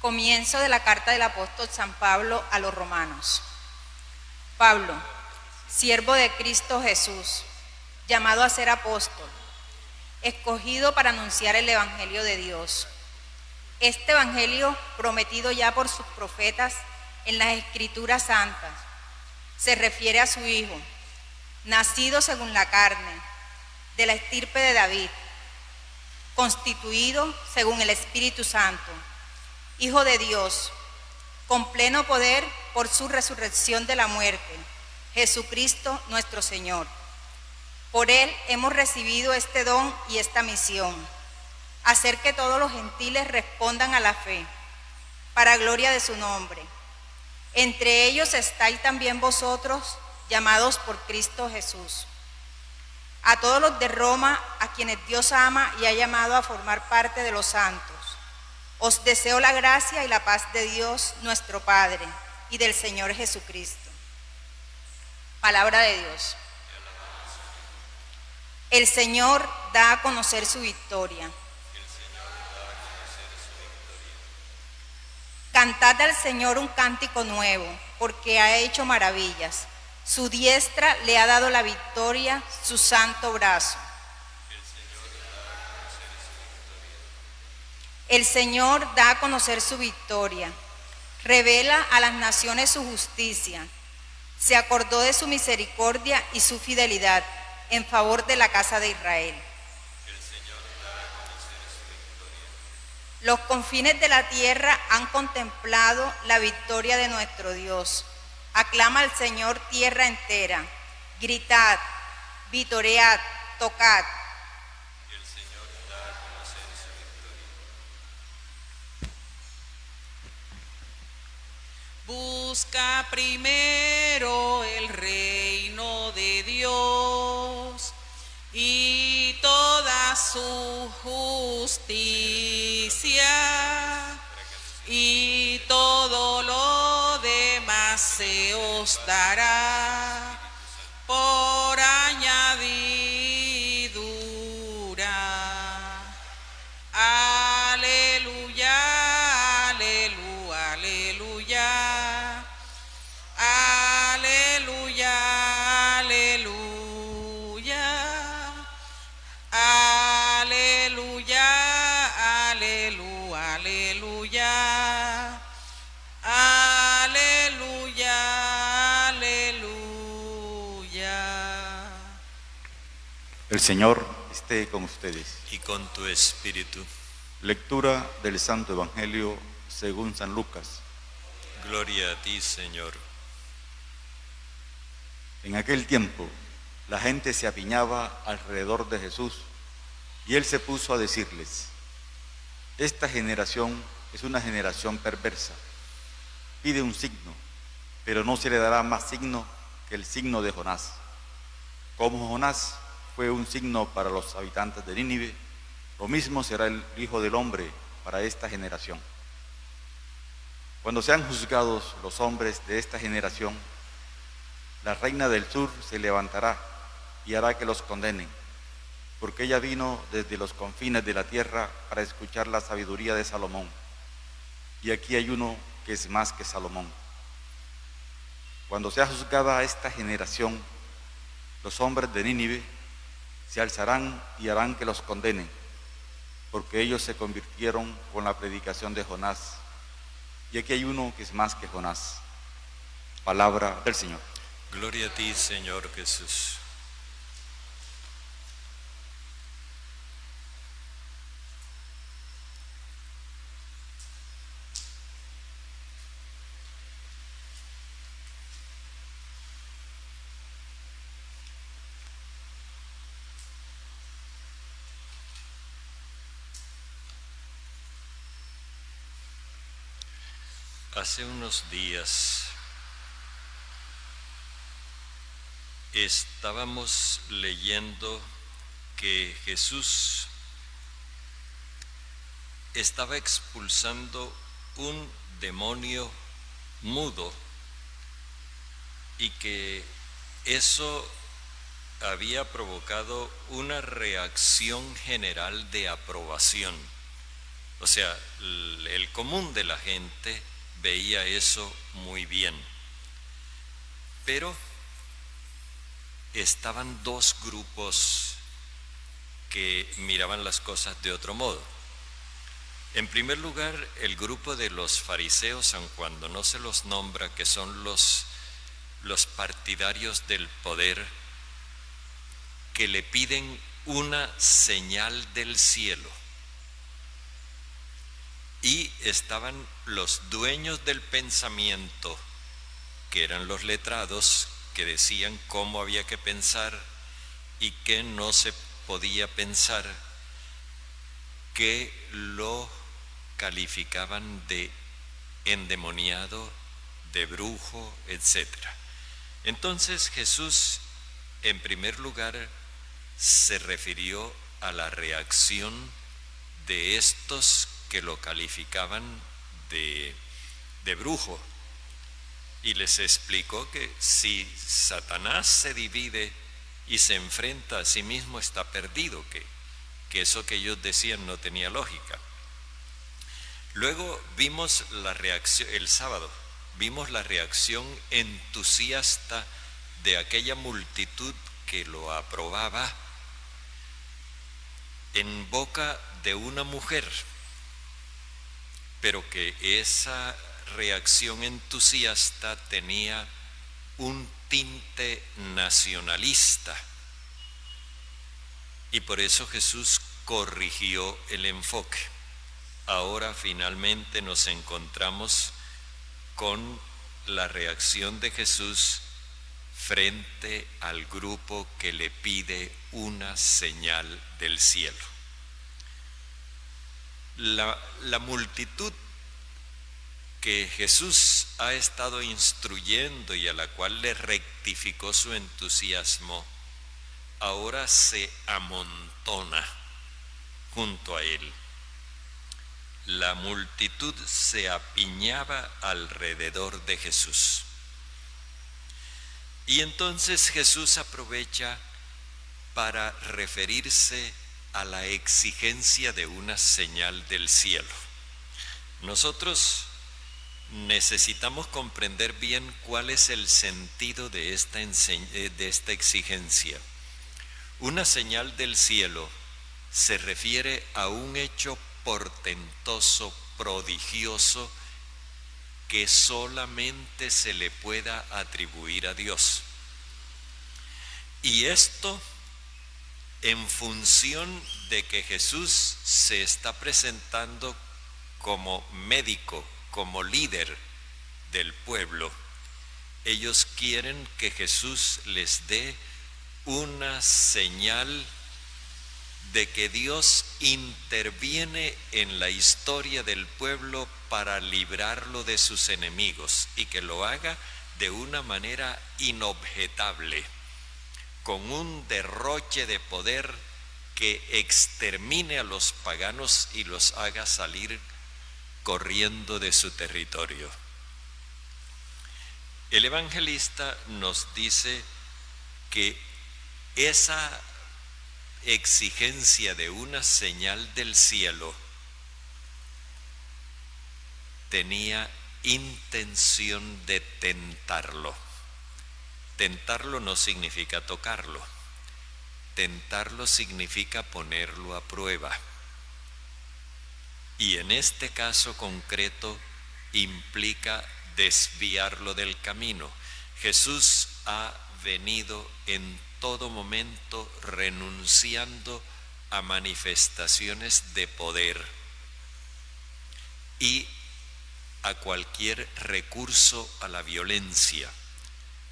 Comienzo de la carta del apóstol San Pablo a los romanos. Pablo, siervo de Cristo Jesús, llamado a ser apóstol, escogido para anunciar el evangelio de Dios. Este evangelio, prometido ya por sus profetas en las Escrituras santas, se refiere a su Hijo, nacido según la carne, de la estirpe de David, constituido según el Espíritu Santo, Hijo de Dios, con pleno poder por su resurrección de la muerte, Jesucristo nuestro Señor. Por Él hemos recibido este don y esta misión, hacer que todos los gentiles respondan a la fe, para gloria de su nombre. Entre ellos estáis también vosotros, llamados por Cristo Jesús. A todos los de Roma, a quienes Dios ama y ha llamado a formar parte de los santos, os deseo la gracia y la paz de Dios nuestro Padre y del Señor Jesucristo. Palabra de Dios. El Señor da a conocer su victoria. Cantad al Señor un cántico nuevo, porque ha hecho maravillas. Su diestra le ha dado la victoria, su santo brazo. El Señor da a conocer su victoria, revela a las naciones su justicia. Se acordó de su misericordia y su fidelidad en favor de la casa de Israel. Los confines de la tierra han contemplado la victoria de nuestro Dios. Aclama al Señor tierra entera. Gritad, vitoread, tocad. Busca primero el reino de Dios y toda su justicia, y todo lo demás se os dará por añadidura. Aleluya, aleluya, aleluya. Aleluya, aleluya. Aleluya, aleluya, aleluya. Aleluya, aleluya. El Señor esté con ustedes. Y con tu espíritu. Lectura del Santo Evangelio según San Lucas. Gloria a ti, Señor. En aquel tiempo, la gente se apiñaba alrededor de Jesús y él se puso a decirles: esta generación es una generación perversa. Pide un signo, pero no se le dará más signo que el signo de Jonás. Como Jonás fue un signo para los habitantes de Nínive, lo mismo será el Hijo del Hombre para esta generación. Cuando sean juzgados los hombres de esta generación, la reina del sur se levantará y hará que los condenen, porque ella vino desde los confines de la tierra para escuchar la sabiduría de Salomón. Y aquí hay uno que es más que Salomón. Cuando sea juzgada esta generación, los hombres de Nínive se alzarán y harán que los condenen, porque ellos se convirtieron con la predicación de Jonás. Y aquí hay uno que es más que Jonás. Palabra del Señor. Gloria a ti, Señor Jesús. Hace unos días estábamos leyendo que Jesús estaba expulsando un demonio mudo y que eso había provocado una reacción general de aprobación. O sea, el común de la gente veía eso muy bien. Pero estaban dos grupos que miraban las cosas de otro modo. En primer lugar, el grupo de los fariseos, aun cuando no se los nombra, que son los partidarios del poder, que le piden una señal del cielo. Y estaban los dueños del pensamiento, que eran los letrados, que decían cómo había que pensar y qué no se podía pensar, que lo calificaban de endemoniado, de brujo, etc. Entonces Jesús, en primer lugar, se refirió a la reacción de estos que lo calificaban de brujo, y les explicó que si Satanás se divide y se enfrenta a sí mismo, está perdido, que eso que ellos decían no tenía lógica. Luego vimos la reacción, el sábado, vimos la reacción entusiasta de aquella multitud que lo aprobaba en boca de una mujer, pero que esa reacción entusiasta tenía un tinte nacionalista, y por eso Jesús corrigió el enfoque. Ahora finalmente nos encontramos con la reacción de Jesús frente al grupo que le pide una señal del cielo. La multitud que Jesús ha estado instruyendo y a la cual le rectificó su entusiasmo, ahora se amontona junto a él. La multitud se apiñaba alrededor de Jesús. Y entonces Jesús aprovecha para referirse a la exigencia de una señal del cielo. Nosotros necesitamos comprender bien cuál es el sentido de esta exigencia. Una señal del cielo se refiere a un hecho portentoso, prodigioso, que solamente se le pueda atribuir a Dios. Y esto en función de que Jesús se está presentando como médico, como líder del pueblo. Ellos quieren que Jesús les dé una señal de que Dios interviene en la historia del pueblo para librarlo de sus enemigos, y que lo haga de una manera inobjetable, con un derroche de poder que extermine a los paganos y los haga salir corriendo de su territorio. El evangelista nos dice que esa exigencia de una señal del cielo tenía intención de tentarlo. Tentarlo no significa tocarlo. Tentarlo significa ponerlo a prueba. Y en este caso concreto implica desviarlo del camino. Jesús ha venido en todo momento renunciando a manifestaciones de poder y a cualquier recurso a la violencia.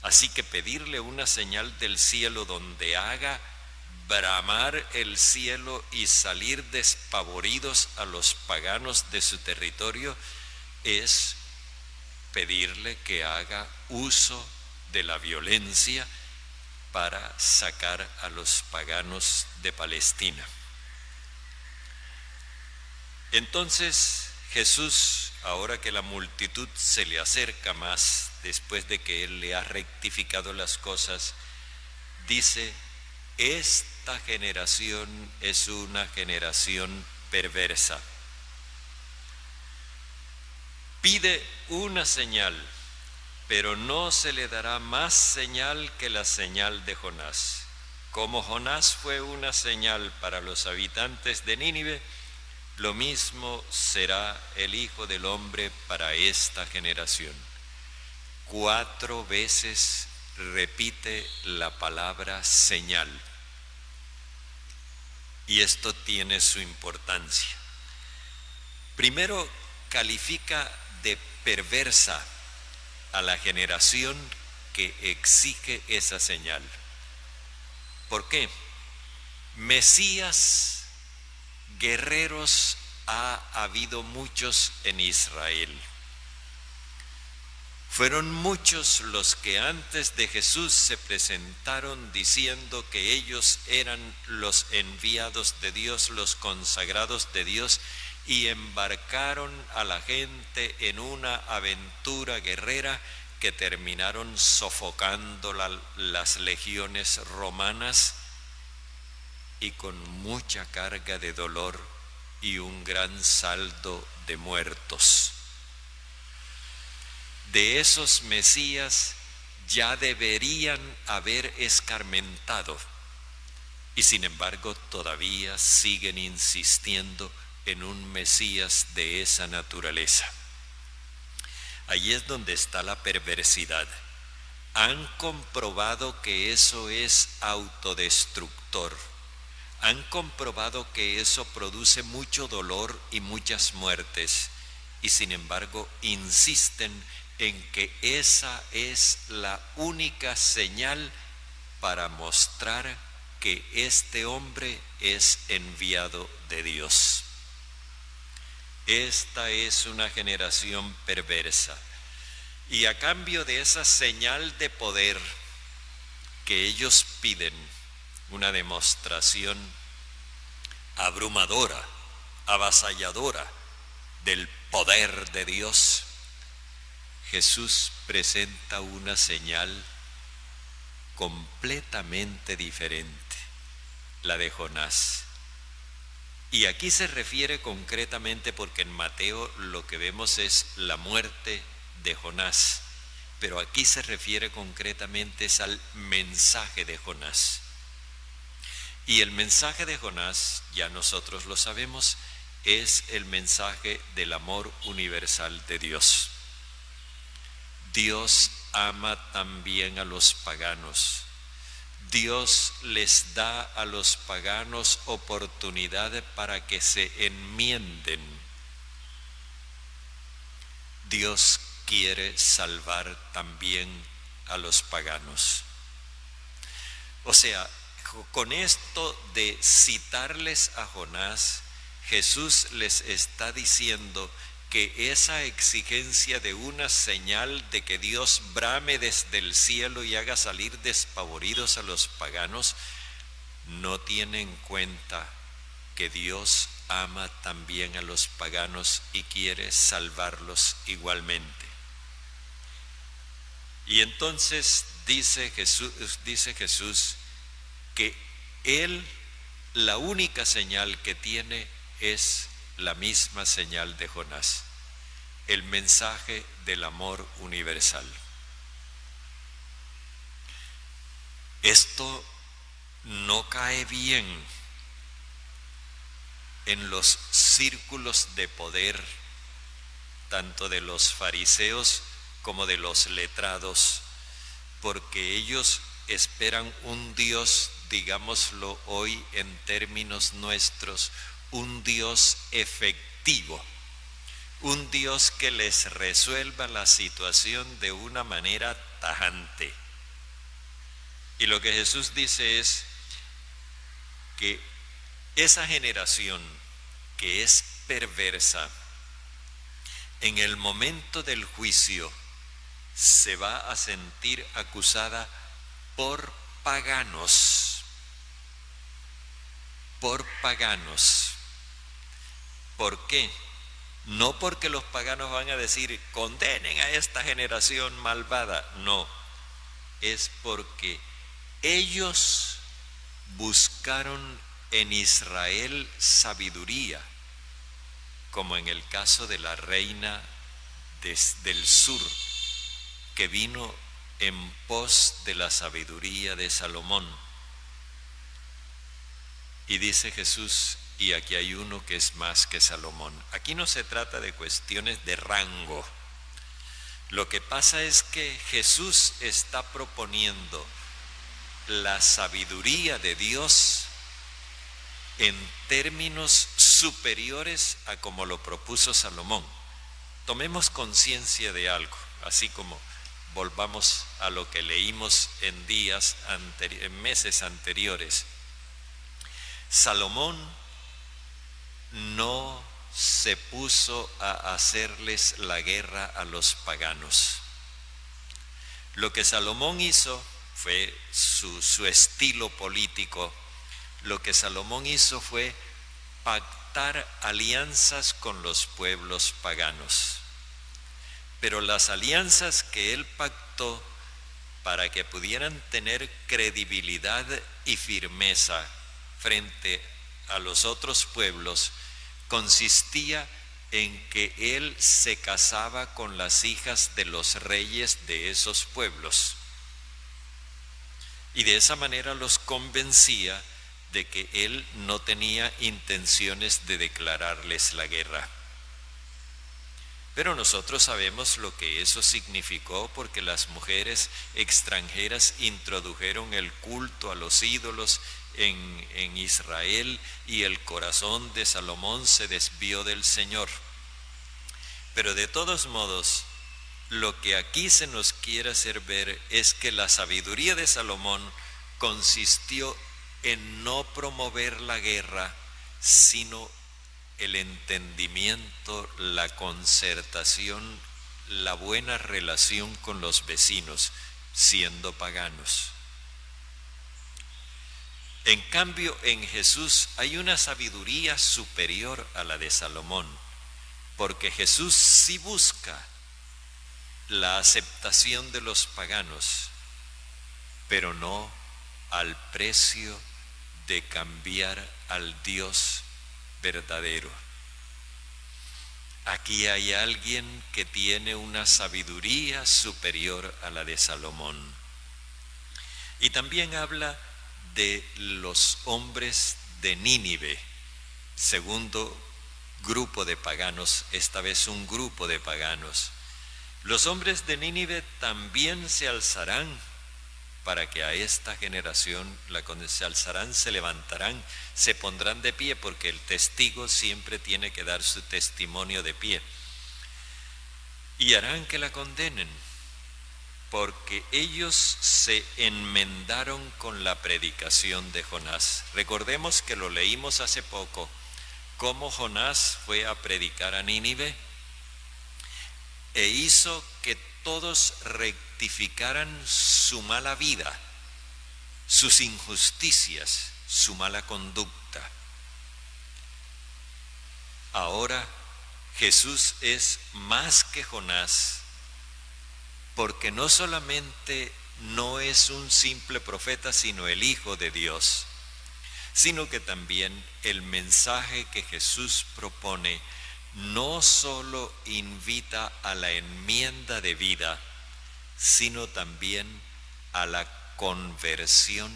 Así que pedirle una señal del cielo donde haga bramar el cielo y salir despavoridos a los paganos de su territorio es pedirle que haga uso de la violencia para sacar a los paganos de Palestina. Entonces Jesús, ahora que la multitud se le acerca más, después de que Él le ha rectificado las cosas, dice: esta generación es una generación perversa. pide una señal, pero no se le dará más señal que la señal de Jonás. Como Jonás fue una señal para los habitantes de Nínive, lo mismo será el Hijo del Hombre para esta generación. 4 veces repite la palabra señal. Y esto tiene su importancia. Primero, califica de perversa a la generación que exige esa señal. ¿Por qué? Mesías, guerreros, ha habido muchos en Israel. Fueron muchos los que antes de Jesús se presentaron diciendo que ellos eran los enviados de Dios, los consagrados de Dios, y embarcaron a la gente en una aventura guerrera que terminaron sofocando las legiones romanas y con mucha carga de dolor y un gran saldo de muertos. De esos Mesías ya deberían haber escarmentado, y sin embargo todavía siguen insistiendo en un Mesías de esa naturaleza. Ahí es donde está la perversidad. Han comprobado que eso es autodestructor. Han comprobado que eso produce mucho dolor y muchas muertes, y sin embargo insisten en que esa es la única señal para mostrar que este hombre es enviado de Dios. Esta es una generación perversa, y a cambio de esa señal de poder que ellos piden, una demostración abrumadora, avasalladora del poder de Dios, Jesús presenta una señal completamente diferente, la de Jonás. Y aquí se refiere concretamente, porque en Mateo lo que vemos es la muerte de Jonás, pero aquí se refiere concretamente es al mensaje de Jonás. Y el mensaje de Jonás, ya nosotros lo sabemos, es el mensaje del amor universal de Dios. Dios ama también a los paganos. Dios les da a los paganos oportunidad para que se enmienden. Dios quiere salvar también a los paganos. O sea, con esto de citarles a Jonás, Jesús les está diciendo que esa exigencia de una señal de que Dios brame desde el cielo y haga salir despavoridos a los paganos, no tiene en cuenta que Dios ama también a los paganos y quiere salvarlos igualmente. Y entonces dice Jesús que Él, la única señal que tiene es la misma señal de Jonás, el mensaje del amor universal. Esto no cae bien en los círculos de poder, tanto de los fariseos como de los letrados, porque ellos esperan un Dios, digámoslo hoy en términos nuestros, un Dios efectivo, un Dios que les resuelva la situación de una manera tajante. Y lo que Jesús dice es que esa generación que es perversa, en el momento del juicio se va a sentir acusada por paganos. Por paganos. ¿Por qué? No porque los paganos van a decir condenen a esta generación malvada, no, es porque ellos buscaron en Israel sabiduría, como en el caso de la reina desde el sur, que vino en pos de la sabiduría de Salomón. Y dice Jesús, y aquí hay uno que es más que Salomón. Aquí no se trata de cuestiones de rango. Lo que pasa es que Jesús está proponiendo la sabiduría de Dios en términos superiores a como lo propuso Salomón. Tomemos conciencia de algo, así como volvamos a lo que leímos en meses anteriores. Salomón no se puso a hacerles la guerra a los paganos. Lo que Salomón hizo fue su estilo político. Lo que Salomón hizo fue pactar alianzas con los pueblos paganos. Pero las alianzas que él pactó para que pudieran tener credibilidad y firmeza frente a los otros pueblos, consistía en que él se casaba con las hijas de los reyes de esos pueblos. Y de esa manera los convencía de que él no tenía intenciones de declararles la guerra. Pero nosotros sabemos lo que eso significó, porque las mujeres extranjeras introdujeron el culto a los ídolos en Israel, y el corazón de Salomón se desvió del Señor. Pero de todos modos, lo que aquí se nos quiere hacer ver es que la sabiduría de Salomón consistió en no promover la guerra, sino el entendimiento, la concertación, la buena relación con los vecinos, siendo paganos. En cambio, en Jesús hay una sabiduría superior a la de Salomón, porque Jesús sí busca la aceptación de los paganos, pero no al precio de cambiar al Dios verdadero. Aquí hay alguien que tiene una sabiduría superior a la de Salomón. Y también habla de los hombres de Nínive, segundo grupo de paganos, esta vez un grupo de paganos. Los hombres de Nínive también se alzarán para que a esta generación se alzarán, se levantarán, se pondrán de pie, porque el testigo siempre tiene que dar su testimonio de pie, y harán que la condenen, porque ellos se enmendaron con la predicación de Jonás. Recordemos que lo leímos hace poco, cómo Jonás fue a predicar a Nínive e hizo que todos rectificaran su mala vida, sus injusticias, su mala conducta. Ahora Jesús es más que Jonás, porque no solamente no es un simple profeta, sino el Hijo de Dios, sino que también el mensaje que Jesús propone no solo invita a la enmienda de vida, sino también a la conversión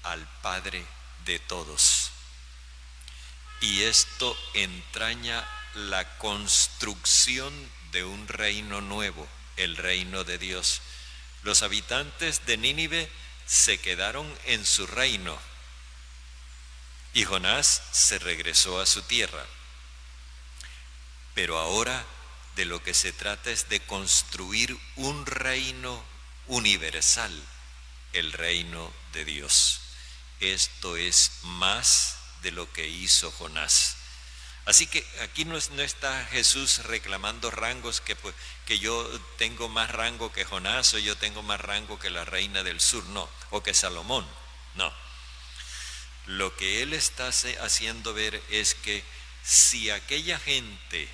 al Padre de todos. Y esto entraña la construcción de un reino nuevo, el reino de Dios. Los habitantes de Nínive se quedaron en su reino y Jonás se regresó a su tierra. Pero ahora de lo que se trata es de construir un reino universal, el reino de Dios. Esto es más de lo que hizo Jonás. Así que aquí no está Jesús reclamando rangos, que yo tengo más rango que Jonás, o yo tengo más rango que la reina del sur, no, o que Salomón, no. Lo que él está haciendo ver es que si aquella gente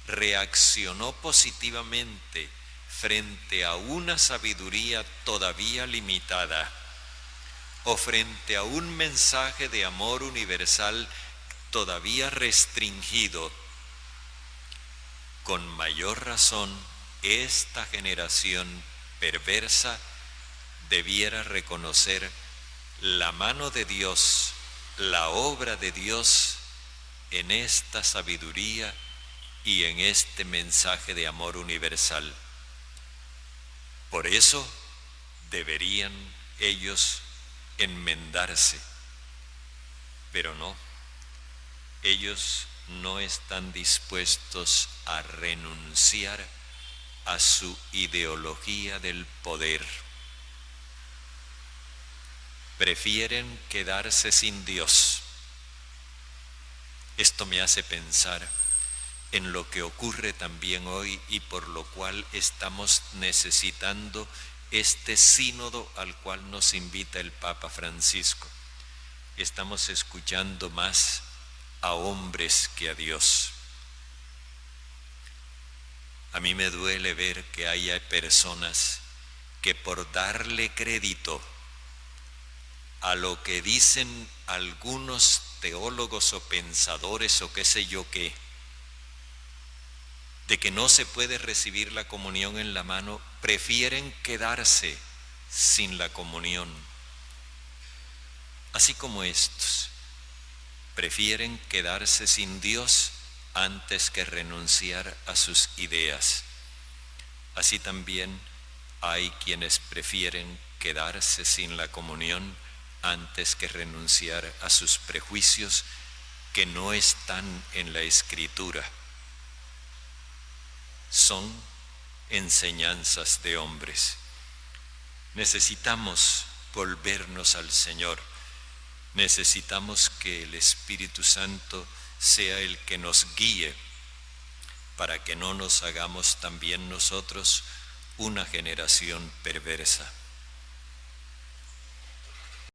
reaccionó positivamente frente a una sabiduría todavía limitada, o frente a un mensaje de amor universal todavía restringido, con mayor razón esta generación perversa debiera reconocer la mano de Dios, la obra de Dios en esta sabiduría y en este mensaje de amor universal. Por eso deberían ellos enmendarse, pero no, ellos no están dispuestos a renunciar a su ideología del poder. Prefieren quedarse sin Dios. Esto me hace pensar en lo que ocurre también hoy y por lo cual estamos necesitando este sínodo al cual nos invita el Papa Francisco. Estamos escuchando más a hombres que a Dios. A mí me duele ver que haya personas que por darle crédito a lo que dicen algunos teólogos o pensadores o qué sé yo qué, de que no se puede recibir la comunión en la mano, prefieren quedarse sin la comunión. Así como estos, prefieren quedarse sin Dios antes que renunciar a sus ideas. Así también hay quienes prefieren quedarse sin la comunión antes que renunciar a sus prejuicios que no están en la Escritura. Son enseñanzas de hombres. Necesitamos volvernos al Señor. Necesitamos que el Espíritu Santo sea el que nos guíe para que no nos hagamos también nosotros una generación perversa.